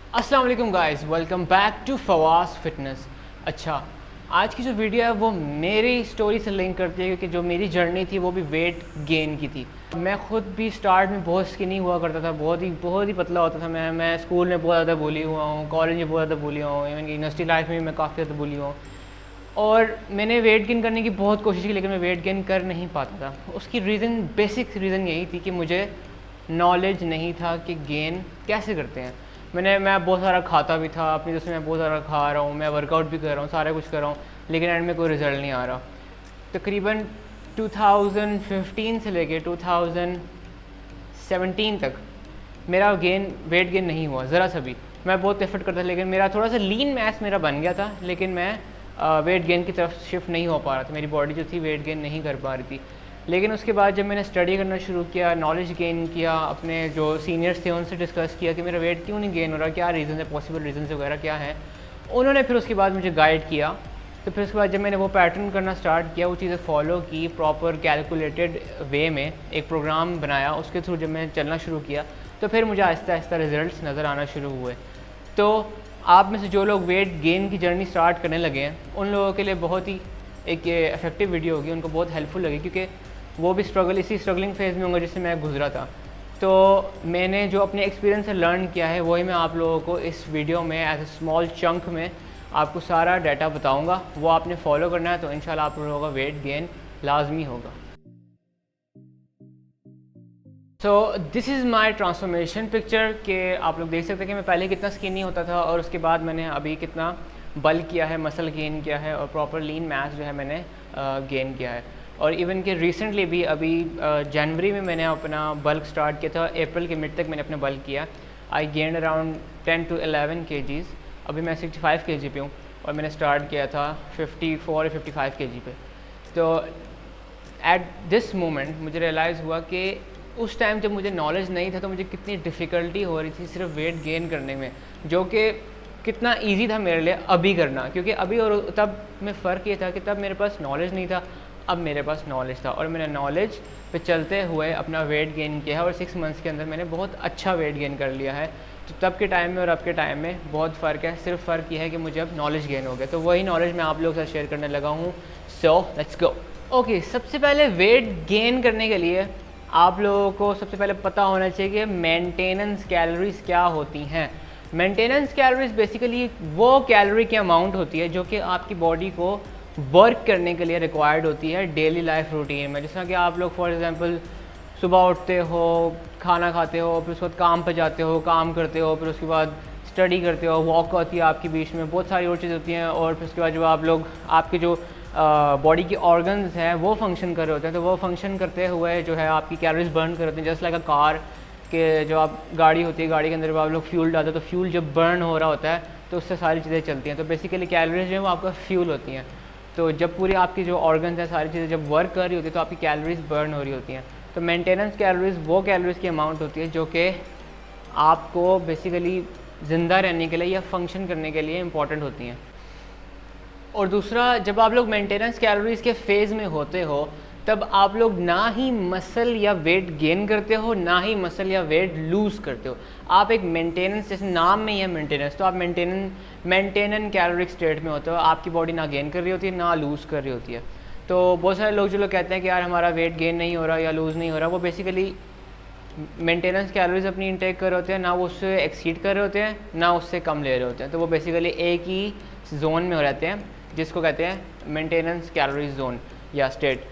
अस्सलाम वालेकुम guys, welcome back to Fawas fitness. अच्छा, आज की जो वीडियो है वो मेरी स्टोरी से लिंक करती है क्योंकि जो मेरी जर्नी थी वो भी वेट गेन की थी। मैं ख़ुद भी स्टार्ट में बहुत स्किनी हुआ करता था, बहुत ही पतला होता था। मैं स्कूल में बहुत ज़्यादा बुली हुआ हूँ, कॉलेज में बहुत ज़्यादा बुली हुआ हूँ, इवन यूनिवर्सिटी लाइफ में मैं काफ़ी ज़्यादा बुली हुआ हूँ। और मैंने वेट गेन करने की बहुत कोशिश की लेकिन मैं वेट गेन कर नहीं पाता था। उसकी बेसिक रीज़न यही थी कि मुझे नॉलेज नहीं था कि गेन कैसे करते हैं। मैं बहुत सारा खाता भी था, अपनी दोस्तों में बहुत सारा खा रहा हूँ, मैं वर्कआउट भी कर रहा हूँ, सारा कुछ कर रहा हूँ, लेकिन एंड में कोई रिज़ल्ट नहीं आ रहा। तकरीबन 2015 से लेके 2017 तक मेरा वेट गेन नहीं हुआ ज़रा सा भी। मैं बहुत एफर्ट करता था लेकिन मेरा थोड़ा सा लीन मैस मेरा बन गया था, लेकिन मैं वेट गेन की तरफ शिफ्ट नहीं हो पा रहा था। मेरी बॉडी जो थी वेट गेन नहीं कर पा रही थी। लेकिन उसके बाद जब मैंने स्टडी करना शुरू किया, नॉलेज गेन किया, अपने जो सीनियर्स थे उनसे डिस्कस किया कि मेरा वेट क्यों नहीं गेन हो रहा, क्या रीज़न है, पॉसिबल रीज़न वगैरह क्या है, उन्होंने फिर उसके बाद मुझे गाइड किया। तो फिर उसके बाद जब मैंने वो पैटर्न करना स्टार्ट किया, वो चीज़ें फॉलो की, प्रॉपर कैलकुलेटेड वे में एक प्रोग्राम बनाया, उसके थ्रू जब मैंने चलना शुरू किया तो फिर मुझे आहिस्ता आहिस्ता रिजल्ट्स नज़र आना शुरू हुए। तो आप में से जो लोग वेट गेन की जर्नी स्टार्ट करने लगे हैं उन लोगों के लिए बहुत ही एक इफेक्टिव वीडियो होगी, उनको बहुत हेल्पफुल लगी क्योंकि वो भी इसी स्ट्रगलिंग फेज़ में होंगे जिससे मैं गुजरा था। तो मैंने जो अपने एक्सपीरियंस से लर्न किया है वही मैं आप लोगों को इस वीडियो में एज ए स्मॉल चंक में आपको सारा डाटा बताऊंगा। वो आपने फॉलो करना है तो इंशाल्लाह आप लोगों का वेट गेन लाजमी होगा। So this is my transformation picture के आप लोग देख सकते हैं कि मैं पहले कितना स्किनी होता था और उसके बाद मैंने अभी कितना बल्क किया है, मसल गेन किया है और प्रॉपर लीन मास जो है मैंने गेन किया है। और इवन कि रिसेंटली भी अभी जनवरी में मैंने अपना बल्क स्टार्ट किया था, अप्रैल के मिड तक मैंने अपना बल्क किया। I gained around 10 to 11 kgs। अभी मैं 65 kg पे हूँ और मैंने स्टार्ट किया था 54 या 55 kg पे। तो एट दिस मोमेंट मुझे रियलाइज़ हुआ कि उस टाइम जब मुझे नॉलेज नहीं था तो मुझे कितनी डिफ़िकल्टी हो रही थी सिर्फ वेट गेन करने में, जो कि कितना इजी था मेरे लिए अभी करना। क्योंकि अभी और तब में फ़र्क ये था कि तब मेरे पास नॉलेज नहीं था, अब मेरे पास नॉलेज था और मैंने नॉलेज पे चलते हुए अपना वेट गेन किया है और 6 मंथ्स के अंदर मैंने बहुत अच्छा वेट गेन कर लिया है। तो तब के टाइम में और अब के टाइम में बहुत फ़र्क है, सिर्फ फ़र्क ये है कि मुझे अब नॉलेज गेन हो गया। तो वही नॉलेज मैं आप लोगों के साथ शेयर करने लगा हूँ। So let's go. ओके, सबसे पहले वेट गेन करने के लिए आप लोगों को सबसे पहले पता होना चाहिए कि मेंटेनेंस कैलोरीज क्या होती हैं। मेंटेनेंस कैलोरीज बेसिकली वो कैलोरी की अमाउंट होती है जो कि आपकी बॉडी को वर्क करने के लिए रिक्वायर्ड होती है डेली लाइफ रूटीन में। जैसा कि आप लोग फॉर एग्जांपल सुबह उठते हो, खाना खाते हो, फिर उसके बाद काम पर जाते हो, काम करते हो, फिर उसके बाद स्टडी करते हो, वॉक होती है आपके बीच में, बहुत सारी और चीज़ होती हैं। और फिर उसके बाद जब आप लोग आपके जो बॉडी की ऑर्गन्स हैं वो फंक्शन कर रहे होते हैं, तो वो फंक्शन करते हुए जो है आपकी कैलोरीज बर्न कर होते हैं। जस्ट लाइक अ कार के जो आप गाड़ी होती है, गाड़ी के अंदर जब आप लोग फ्यूल डालते हो तो फ्यूल जब बर्न हो रहा होता है तो उससे सारी चीज़ें चलती हैं। तो बेसिकली कैलोरीज जो है वो आपका फ्यूल होती हैं। तो जब पूरी आपकी जो ऑर्गन्स हैं सारी चीज़ें जब वर्क कर रही होती है तो आपकी कैलोरीज बर्न हो रही होती हैं। तो मेंटेनेंस कैलोरीज वो कैलोरीज की अमाउंट होती है जो कि आपको बेसिकली ज़िंदा रहने के लिए या फंक्शन करने के लिए इम्पॉर्टेंट होती हैं। और दूसरा, जब आप लोग मेंटेनेंस कैलोरीज़ के फेज़ में होते हो तब आप लोग ना ही मसल या वेट गेन करते हो, ना ही मसल या वेट लूज़ करते हो। आप एक मेंटेनेंस, जैसे नाम में ही है मेंटेनेंस, तो आप मेंटेन कैलोरिक स्टेट में होते हो। आपकी बॉडी ना गेन कर रही होती है ना लूज़ कर रही होती है। तो बहुत सारे लोग जो लोग कहते हैं कि यार हमारा वेट गेन नहीं हो रहा या लूज़ नहीं हो रहा, वो बेसिकली मेंटेनेंस कैलोरीज अपनी इंटेक कर रहे होते हैं, ना वो उससे एक्सीड कर रहे होते हैं ना उससे कम ले रहे होते हैं। तो वो बेसिकली एक ही जोन में हो रहते हैं जिसको कहते हैं मेंटेनेंस कैलोरीज जोन या स्टेट।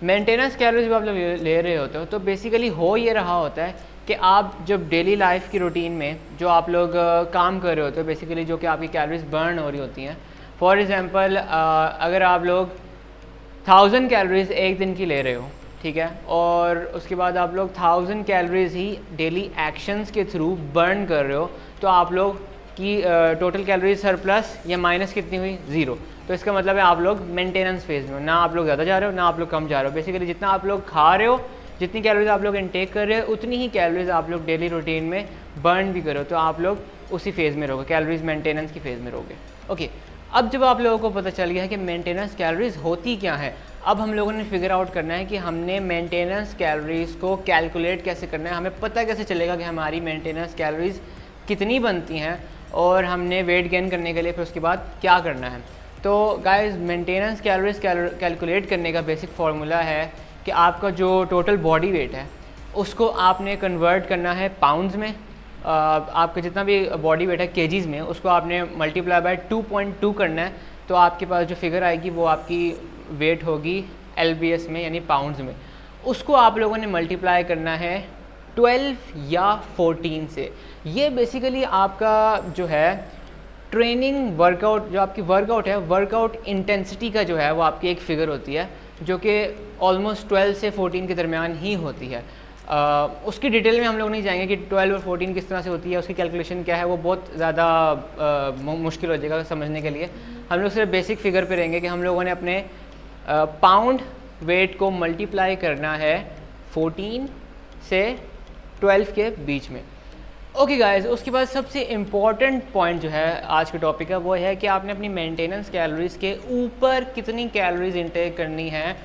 मेंटेनेंस कैलोरीज आप लोग ले रहे होते हो तो बेसिकली हो ये रहा होता है कि आप जब डेली लाइफ की रूटीन में जो आप लोग काम कर रहे होते हो, बेसिकली जो कि आपकी कैलोरीज बर्न हो रही होती हैं। फॉर एग्जांपल अगर आप लोग 1000 कैलोरीज एक दिन की ले रहे हो, ठीक है, और उसके बाद आप लोग 1000 कैलोरीज ही डेली एक्शंस के थ्रू बर्न कर रहे हो, तो आप लोग की टोटल कैलोरीज सरप्लस या माइनस कितनी हुई? 0। तो इसका मतलब है आप लोग मेंटेनेंस फेज में हो, ना आप लोग ज़्यादा जा रहे हो ना आप लोग कम जा रहे हो। बेसिकली जितना आप लोग खा रहे हो, जितनी कैलोरीज आप लोग इनटेक कर रहे हो, उतनी ही कैलोरीज आप लोग डेली रूटीन में बर्न भी करो, तो आप लोग उसी फेज़ में रहोगे, कैलोरीज मेंटेनेंस की फेज़ में रहोगे। ओके, अब जब आप लोगों को पता चल गया है कि मेंटेनेंस कैलोरीज होती क्या है, अब हम लोगों ने फिगर आउट करना है कि हमने मेंटेनेंस कैलोरीज को कैलकुलेट कैसे करना है। हमें पता कैसे चलेगा कि हमारी मेंटेनेंस कैलोरीज कितनी बनती हैं और हमने वेट गेन करने के लिए फिर उसके बाद क्या करना है। तो गाइस मेंटेनेंस कैलोरीज कैलकुलेट करने का बेसिक फार्मूला है कि आपका जो टोटल बॉडी वेट है उसको आपने कन्वर्ट करना है पाउंड्स में। आपका जितना भी बॉडी वेट है केजीज़ में, उसको आपने मल्टीप्लाई बाय 2.2 करना है, तो आपके पास जो फिगर आएगी वो आपकी वेट होगी LBS में यानी पाउंड्स में। उसको आप लोगों ने मल्टीप्लाई करना है 12 या 14 से। ये बेसिकली आपका जो है ट्रेनिंग वर्कआउट, जो आपकी वर्कआउट है, वर्कआउट इंटेंसिटी का जो है वो आपकी एक फ़िगर होती है जो कि ऑलमोस्ट 12 से 14 के दरमियान ही होती है। उसकी डिटेल में हम लोग नहीं जाएंगे कि 12 और 14 किस तरह से होती है, उसकी कैलकुलेशन क्या है, वो बहुत ज़्यादा मुश्किल हो जाएगा समझने के लिए। हम लोग सिर्फ बेसिक फ़िगर पे रहेंगे कि हम लोगों ने अपने पाउंड वेट को मल्टीप्लाई करना है 14 से 12 के बीच में। ओके गाइस, उसके बाद सबसे इम्पॉर्टेंट पॉइंट जो है आज के टॉपिक का वो है कि आपने अपनी मेंटेनेंस कैलोरीज़ के ऊपर कितनी कैलोरीज इंटेक करनी है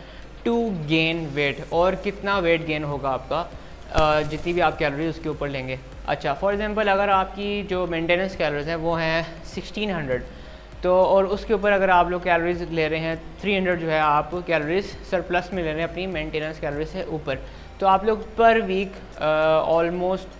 टू गेन वेट, और कितना वेट गेन होगा आपका जितनी भी आप कैलोरी उसके ऊपर लेंगे। अच्छा, फॉर एग्जांपल अगर आपकी जो मेंटेनेंस कैलोरीज हैं वो हैं 1600, तो और उसके ऊपर अगर आप लोग कैलोरीज ले रहे हैं 300 जो है आप कैलोरीज सरप्लस में ले रहे हैं अपनी मेंटेनेंस कैलोरी से ऊपर, तो आप लोग पर वीक ऑलमोस्ट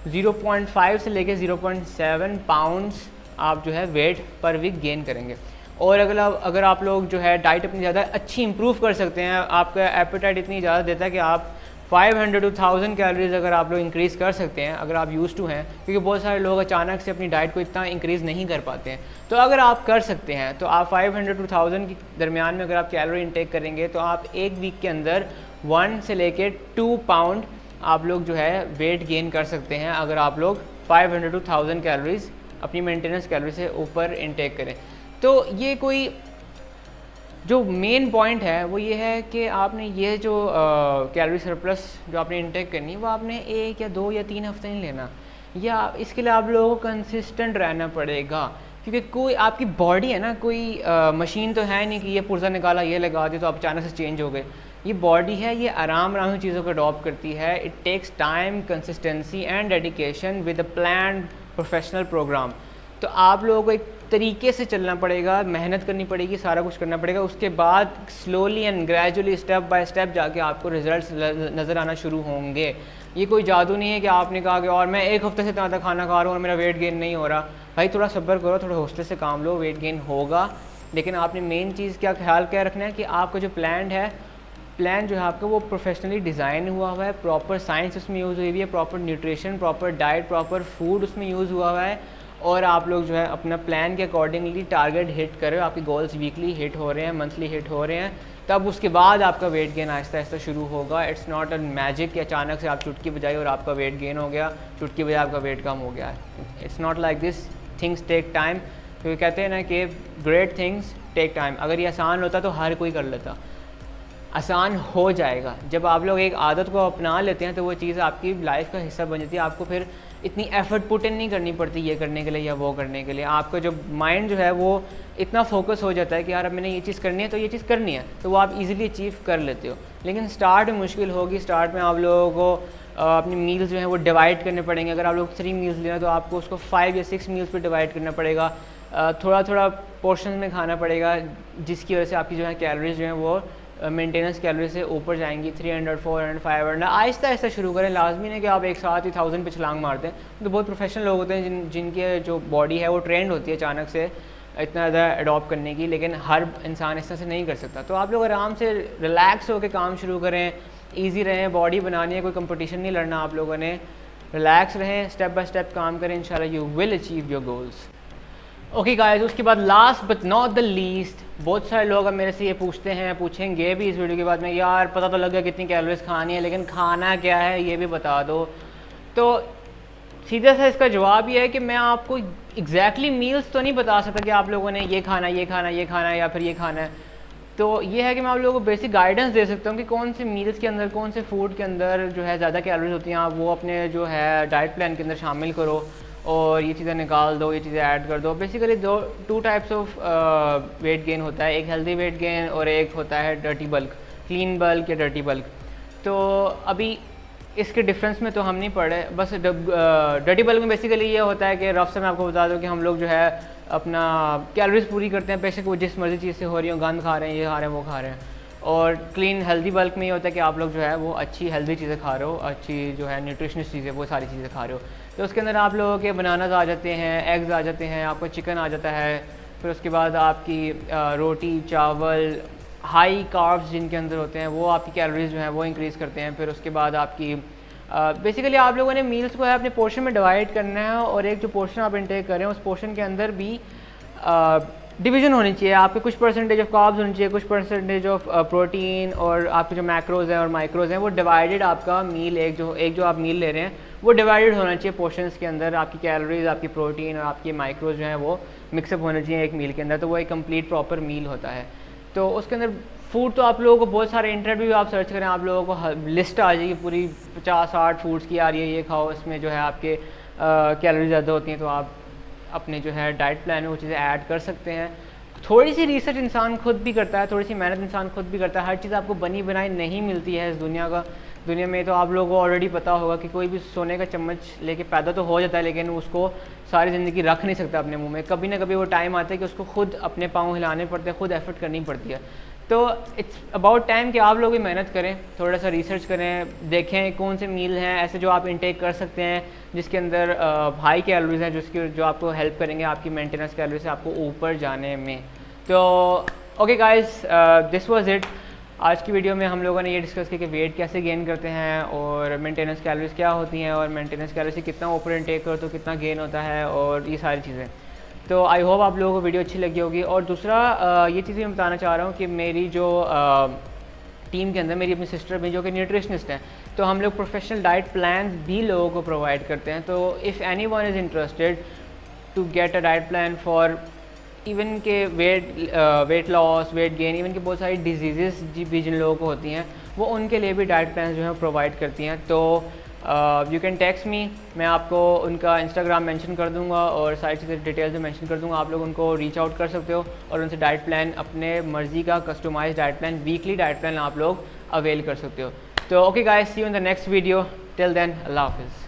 0.5 से लेके 0.7 पाउंड्स आप जो है वेट पर वीक गेन करेंगे। और अगर आप लोग जो है डाइट अपनी ज़्यादा अच्छी इंप्रूव कर सकते हैं, आपका एपेटाइट इतनी ज़्यादा देता है कि आप 500 to 1000 कैलोरीज अगर आप लोग इंक्रीज़ कर सकते हैं, अगर आप यूज़ टू हैं, क्योंकि बहुत सारे लोग अचानक से अपनी डाइट को इतना इंक्रीज़ नहीं कर पाते हैं। तो अगर आप कर सकते हैं तो आप 500 to 1000 के दरमियान में अगर आप कैलोरी इंटेक करेंगे तो आप एक वीक के अंदर 1 से लेके 2 पाउंड आप लोग जो है वेट गेन कर सकते हैं, अगर आप लोग 500 to 1000 कैलोरीज अपनी मेंटेनेंस कैलोरी से ऊपर इंटेक करें। तो ये कोई जो मेन पॉइंट है वो ये है कि आपने ये जो कैलोरी सरप्लस जो आपने इंटेक करनी है वो आपने 1 या 2 या 3 हफ्ते नहीं लेना, या इसके लिए आप लोगों को कंसिस्टेंट रहना पड़ेगा, क्योंकि कोई आपकी बॉडी है ना, कोई मशीन तो है नहीं कि ये पुर्जा निकाला ये लगा दिया तो आप अचानक से चेंज हो गए। ये बॉडी है, ये आराम आराम से चीज़ों को अडॉप्ट करती है। It takes time, consistency and dedication with a planned professional programme. तो आप लोगों को एक तरीके से चलना पड़ेगा, मेहनत करनी पड़ेगी, सारा कुछ करना पड़ेगा। उसके बाद slowly and gradually step by step जाके आपको रिजल्ट्स नज़र आना शुरू होंगे। ये कोई जादू नहीं है कि आपने कहा कि और मैं 1 हफ्ते से इतना खाना खा रहा हूँ और मेरा वेट गेन नहीं हो रहा। भाई थोड़ा सब्र करो, थोड़ा हौसले से काम लो, वेट गेन होगा। लेकिन आपने मेन चीज़ क्या ख्याल क्या रखना है कि आपका जो प्लान जो है आपका वो प्रोफेशनली डिज़ाइन हुआ है, प्रॉपर साइंस उसमें यूज़ हुई है, proper nutrition, proper diet, proper food उसमें यूज़ हुआ है, और आप लोग जो है अपना प्लान के अकॉर्डिंगली टारगेट हिट कर रहे हो, आपके गोल्स वीकली हिट हो रहे हैं, मंथली हिट हो रहे हैं, तब उसके बाद आपका वेट गेन आहिस्ता आहिस्ता शुरू होगा। इट्स नॉट अ मैजिक कि अचानक से आप चुटकी बजाई और आपका वेट गेन हो गया, चुटकी बजाय आपका वेट कम हो गया। It's not like this, things take time. क्योंकि कहते हैं ना कि ग्रेट थिंग्स टेक टाइम। अगर ये आसान होता तो हर कोई कर लेता, आसान हो जाएगा। जब आप लोग एक आदत को अपना लेते हैं तो वो चीज़ आपकी लाइफ का हिस्सा बन जाती है। आपको फिर इतनी एफर्ट पुट इन नहीं करनी पड़ती ये करने के लिए या वो करने के लिए। आपका जो माइंड जो है वो इतना फोकस हो जाता है कि यार अब मैंने ये चीज़ करनी है तो ये चीज़ करनी है, तो वो आप इजीली अचीव कर लेते हो। लेकिन स्टार्ट में मुश्किल होगी। स्टार्ट में आप लोगों को अपनी मील्स जो हैं वो डिवाइड करने पड़ेंगे। अगर आप लोग 3 मील्स लेना तो आपको उसको 5 या 6 मील्स पर डिवाइड करना पड़ेगा। थोड़ा थोड़ा पोर्शन में खाना पड़ेगा, जिसकी वजह से आपकी जो है कैलोरीज जो हैं वो मेंटेनेंस कैलोरी से ऊपर जाएंगी। 300, 400, 500 आहिस्ता आहिस्ता शुरू करें। लाजमी नहीं कि आप एक साथ ही 1000 पे छलांग मारते हैं। तो बहुत प्रोफेशनल लोग होते हैं जिनके जो बॉडी है वो ट्रेंड होती है अचानक से इतना ज़्यादा अडॉप्ट करने की, लेकिन हर इंसान इस तरह से नहीं कर सकता। तो आप लोग आराम से रिलैक्स होकर काम शुरू करें, ईजी रहें। बॉडी बनानी है, कोई कंपटीशन नहीं लड़ना आप लोगों ने। रिलैक्स रहें, स्टेप बाय स्टेप काम करें, इंशाल्लाह you will achieve your goals. Okay guys, उसके बाद last but not the least, बहुत सारे लोग अब मेरे से ये पूछेंगे भी इस वीडियो के बाद में, यार पता तो लग गया कितनी कैलोरीज खानी है, लेकिन खाना क्या है ये भी बता दो। तो सीधा सा इसका जवाब ये है कि मैं आपको एग्जैक्टली मील्स तो नहीं बता सकता कि आप लोगों ने ये खाना ये खाना ये खाना या फिर ये खाना है। तो ये है कि मैं आप लोगों को बेसिक गाइडेंस दे सकता हूँ कि कौन से मील्स के अंदर, कौन से फूड के अंदर जो है ज़्यादा कैलोरीज होती हैं, आप वो अपने जो है डाइट प्लान के अंदर शामिल करो और ये चीज़ें निकाल दो, ये चीज़ें ऐड कर दो। Basically 2 types of weight gain होता है, एक हेल्दी वेट गेन और एक होता है डर्टी बल्क, क्लीन बल्क या डर्टी बल्क। तो अभी इसके डिफरेंस में तो हम नहीं पढ़े। बस डर्टी बल्क में बेसिकली ये होता है कि रफ से मैं आपको बता दूं कि हम लोग जो है अपना कैलोरीज पूरी करते हैं, बेशक वो जिस मर्जी चीज़ से हो रही हो, गंद खा रहे हैं, ये खा रहे हैं, वो खा रहे हैं। और क्लीन हेल्दी बल्क में ये होता है कि आप लोग जो है वो अच्छी हेल्दी चीज़ें खा रहे हो, अच्छी जो है न्यूट्रिशनिस्ट चीज़ें, वो सारी चीज़ें खा रहे हो। तो उसके अंदर आप लोगों के बनानाज आ जाते हैं, एग्स आ जाते हैं, आपको चिकन आ जाता है, फिर उसके बाद आपकी रोटी, चावल, हाई कार्ब्स जिनके अंदर होते हैं वो आपकी कैलोरीज जो हैं वो इंक्रीज़ करते हैं। फिर उसके बाद आपकी बेसिकली आप लोगों ने मील्स को है अपने पोर्शन में डिवाइड करना है, और एक जो पोर्शन आप इंटेक कर रहे हैं उस पोर्शन के अंदर भी डिवीज़न होनी चाहिए। आपके कुछ परसेंटेज ऑफ कार्ब्स होनी चाहिए, कुछ परसेंटेज ऑफ प्रोटीन, और आपके जो मैक्रोज हैं और माइक्रोज हैं वो डिवाइडेड आपका मील, एक जो आप मील ले रहे हैं वो डिवाइडेड होना चाहिए पोर्शंस के अंदर। आपकी कैलोरीज, आपकी प्रोटीन और आपके माइक्रोज जो हैं वो मिक्सअप होने चाहिए एक मील के अंदर, तो वो एक कंप्लीट प्रॉपर मील होता है। तो उसके अंदर फूड तो आप लोगों को बहुत सारे इंटरनेट भी आप सर्च करें, आप लोगों को लिस्ट आ जाएगी पूरी 50-60 फूड्स की आ रही है, ये खाओ, इसमें जो है आपके कैलोरी ज़्यादा होती हैं, तो आप अपने जो है डाइट प्लान में वो चीज़ें ऐड कर सकते हैं। थोड़ी सी रिसर्च इंसान खुद भी करता है, थोड़ी सी मेहनत इंसान खुद भी करता है। हर चीज़ आपको बनी बनाई नहीं मिलती है इस दुनिया में। तो आप लोगों को ऑलरेडी पता होगा कि कोई भी सोने का चम्मच लेके पैदा तो हो जाता है, लेकिन उसको सारी ज़िंदगी रख नहीं सकता अपने मुंह में। कभी ना कभी वो टाइम आता है कि उसको खुद अपने पाँव हिलाने पड़ते हैं, खुद एफर्ट करनी पड़ती है। तो इट्स अबाउट टाइम कि आप लोग भी मेहनत करें, थोड़ा सा रिसर्च करें, देखें कौन से मील हैं ऐसे जो आप इंटेक कर सकते हैं जिसके अंदर हाई कैलोरीज हैं, जो आपको हेल्प करेंगे आपकी मेंटेनेंस कैलोरी से आपको ऊपर जाने में। तो okay guys, this was it. आज की वीडियो में हम लोगों ने ये डिस्कस किया कि वेट कैसे गेन करते हैं, और मेंटेनेंस कैलोरीज क्या होती हैं, और मेंटेनेंस कैलोरी से कितना ऊपर इंटेक करो तो कितना गेन होता है, और ये सारी चीज़ें। तो आई होप आप लोगों को वीडियो अच्छी लगी होगी। और दूसरा ये चीज़ मैं बताना चाह रहा हूँ कि मेरी जो टीम के अंदर मेरी अपनी सिस्टर भी जो कि न्यूट्रिशनिस्ट हैं, तो हम लोग प्रोफेशनल डाइट प्लान भी लोगों को प्रोवाइड करते हैं। तो if anyone is interested to get a diet plan for even के weight loss, weight gain, even की बहुत सारी डिजीज़ भी जिन लोगों को होती हैं, वो उनके लिए भी डाइट प्लान जो है प्रोवाइड करती हैं। तो यू कैन टेक्स्ट मी, मैं आपको उनका इंस्टाग्राम मेंशन कर दूंगा और सारी चीज़ें डिटेल्स में मेंशन कर दूंगा। आप लोग उनको रीच आउट कर सकते हो और उनसे डाइट प्लान, अपने मर्ज़ी का customize diet plan, weekly diet plan आप लोग अवेल कर सकते हो। तो okay guys, see you in the next video, till then अल्लाह हाफिज़।